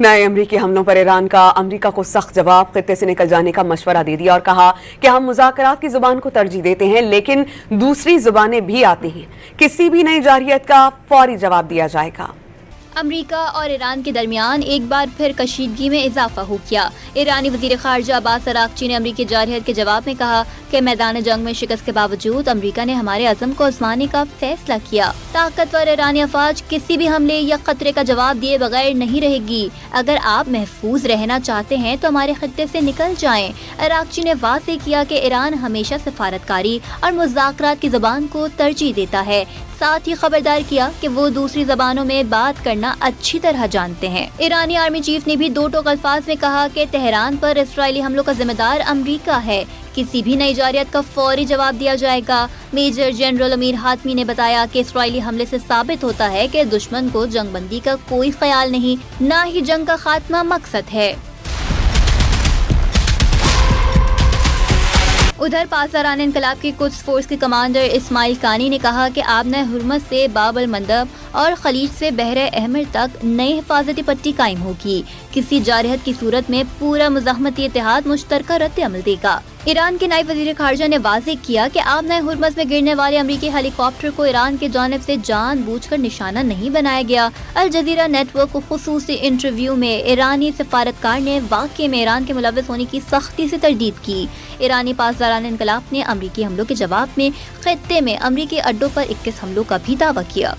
نئے امریکی حملوں پر ایران کا امریکہ کو سخت جواب، خطے سے نکل جانے کا مشورہ دے دیا اور کہا کہ ہم مذاکرات کی زبان کو ترجیح دیتے ہیں لیکن دوسری زبانیں بھی آتی ہیں، کسی بھی نئی جارحیت کا فوری جواب دیا جائے گا۔ امریکہ اور ایران کے درمیان ایک بار پھر کشیدگی میں اضافہ ہو گیا۔ ایرانی وزیر خارجہ عباس اراغچی نے امریکی جارحیت کے جواب میں کہا کہ میدان جنگ میں شکست کے باوجود امریکہ نے ہمارے عزم کو آزمانے کا فیصلہ کیا۔ طاقتور ایرانی افواج کسی بھی حملے یا خطرے کا جواب دیے بغیر نہیں رہے گی۔ اگر آپ محفوظ رہنا چاہتے ہیں تو ہمارے خطے سے نکل جائیں۔ اراغچی نے واضح کیا کہ ایران ہمیشہ سفارتکاری اور مذاکرات کی زبان کو ترجیح دیتا ہے، ساتھ ہی خبردار کیا کہ وہ دوسری زبانوں میں بات کرنا اچھی طرح جانتے ہیں۔ ایرانی آرمی چیف نے بھی دو ٹوک الفاظ میں کہا کہ تہران پر اسرائیلی حملوں کا ذمہ دار امریکہ ہے، کسی بھی نئی جارحیت کا فوری جواب دیا جائے گا۔ میجر جنرل امیر حاتمی نے بتایا کہ اسرائیلی حملے سے ثابت ہوتا ہے کہ دشمن کو جنگ بندی کا کوئی خیال نہیں، نہ ہی جنگ کا خاتمہ مقصد ہے۔ ادھر پاسداران انقلاب کی قدس فورس کے کمانڈر اسماعیل کانی نے کہا کہ آبنہ ہرمز سے باب المندب اور خلیج سے بحر احمر تک نئی حفاظتی پٹی قائم ہوگی۔ کسی جارحیت کی صورت میں پورا مزاحمتی اتحاد مشترکہ رد عمل دے گا۔ ایران کے نائب وزیر خارجہ نے واضح کیا کہ آبنہ ہرمز میں گرنے والے امریکی ہیلی کاپٹر کو ایران کی جانب سے جان بوجھ کر نشانہ نہیں بنایا گیا۔ الجزیرہ نیٹ ورک کو خصوصی انٹرویو میں ایرانی سفارتکار نے واقعے میں ایران کے ملوث ہونے کی سختی سے تردید کی۔ ایرانی پاسداران انقلاب نے امریکی حملوں کے جواب میں خطے میں امریکی اڈوں پر 21 حملوں کا بھی دعویٰ کیا۔